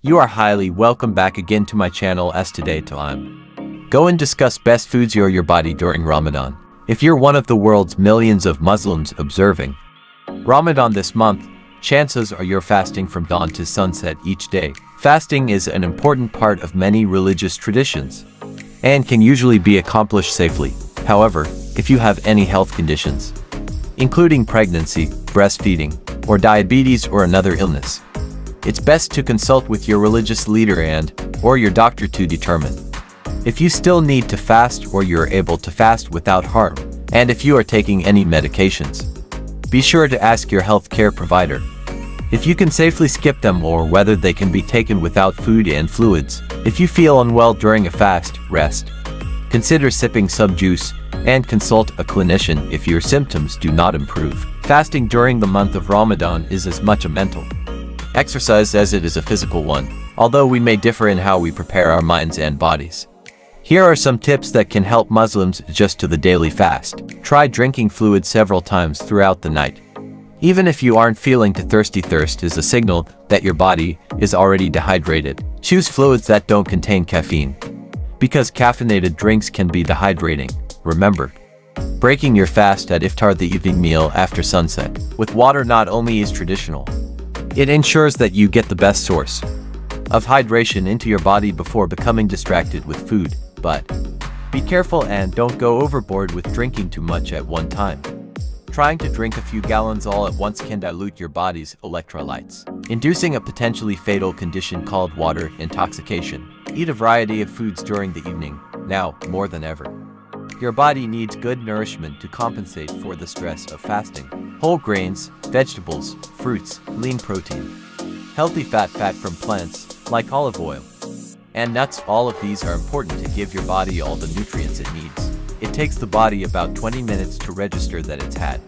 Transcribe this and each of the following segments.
You are highly welcome back again to my channel as today I'm go and discuss best foods for your body during Ramadan. If you're one of the world's millions of Muslims observing Ramadan this month, chances are you're fasting from dawn to sunset each day. Fasting is an important part of many religious traditions and can usually be accomplished safely. However, if you have any health conditions, including pregnancy, breastfeeding, or diabetes or another illness, it's best to consult with your religious leader or your doctor to determine if you still need to fast or you're able to fast without harm, and if you are taking any medications. Be sure to ask your healthcare provider if you can safely skip them or whether they can be taken without food and fluids. If you feel unwell during a fast, rest, consider sipping some juice, and consult a clinician if your symptoms do not improve. Fasting during the month of Ramadan is as much a mental exercise as it is a physical one, although we may differ in how we prepare our minds and bodies. Here are some tips that can help Muslims adjust to the daily fast. Try drinking fluid several times throughout the night. Even if you aren't feeling too thirsty, thirst is a signal that your body is already dehydrated. Choose fluids that don't contain caffeine, because caffeinated drinks can be dehydrating. Remember, breaking your fast at iftar, the evening meal after sunset, with water not only is traditional, it ensures that you get the best source of hydration into your body before becoming distracted with food. But be careful and don't go overboard with drinking too much at one time. Trying to drink a few gallons all at once can dilute your body's electrolytes, inducing a potentially fatal condition called water intoxication. Eat a variety of foods during the evening. Now, more than ever, your body needs good nourishment to compensate for the stress of fasting. Whole grains, vegetables, fruits, lean protein, healthy fat from plants like olive oil, and nuts. All of these are important to give your body all the nutrients it needs. It takes the body about 20 minutes to register that it's had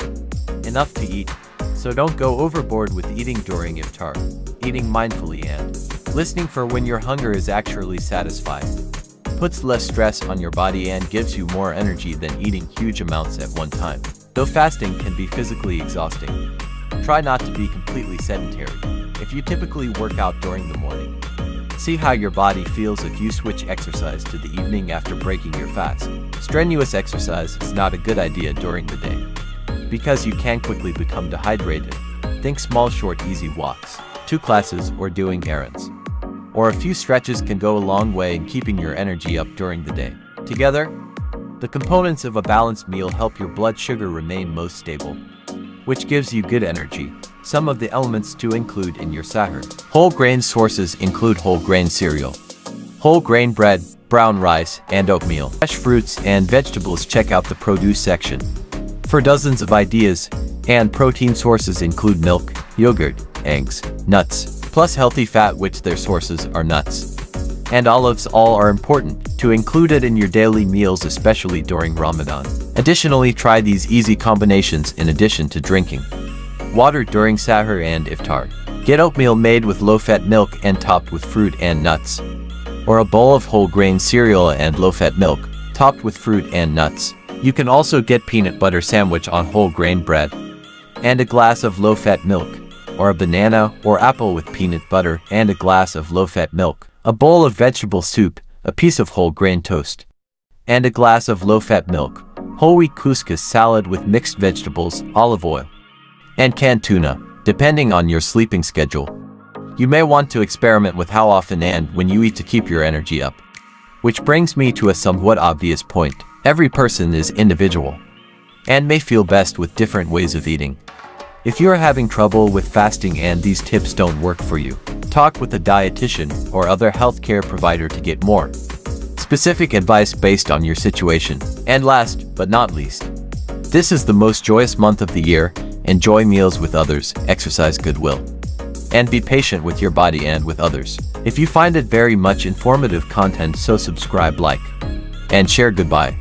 enough to eat, so don't go overboard with eating during iftar. Eating mindfully and listening for when your hunger is actually satisfied puts less stress on your body and gives you more energy than eating huge amounts at one time. Though fasting can be physically exhausting, try not to be completely sedentary. If you typically work out during the morning, see how your body feels if you switch exercise to the evening after breaking your fast. Strenuous exercise is not a good idea during the day, because you can quickly become dehydrated. Think small, short, easy walks, 2 classes, or doing errands, or a few stretches can go a long way in keeping your energy up during the day. Together, the components of a balanced meal help your blood sugar remain most stable, which gives you good energy. Some of the elements to include in your sahur. Whole grain sources include whole grain cereal, whole grain bread, brown rice, and oatmeal. Fresh fruits and vegetables. Check out the produce section for dozens of ideas, and protein sources include milk, yogurt, eggs, nuts, plus healthy fat, which their sources are nuts and olives. All are important to include it in your daily meals, especially during Ramadan. Additionally, try these easy combinations in addition to drinking water during sahur and iftar. Get oatmeal made with low-fat milk and topped with fruit and nuts, or a bowl of whole grain cereal and low-fat milk topped with fruit and nuts. You can also get peanut butter sandwich on whole grain bread and a glass of low-fat milk, or a banana or apple with peanut butter and a glass of low-fat milk, a bowl of vegetable soup, a piece of whole grain toast, and a glass of low-fat milk. Whole wheat couscous salad with mixed vegetables, olive oil, and canned tuna, depending on your sleeping schedule. You may want to experiment with how often and when you eat to keep your energy up. Which brings me to a somewhat obvious point. Every person is individual and may feel best with different ways of eating. If you're having trouble with fasting and these tips don't work for you, talk with a dietitian or other healthcare provider to get more specific advice based on your situation. And last but not least, this is the most joyous month of the year. Enjoy meals with others, exercise goodwill, and be patient with your body and with others. If you find it very much informative content, so subscribe, like, and share. Goodbye.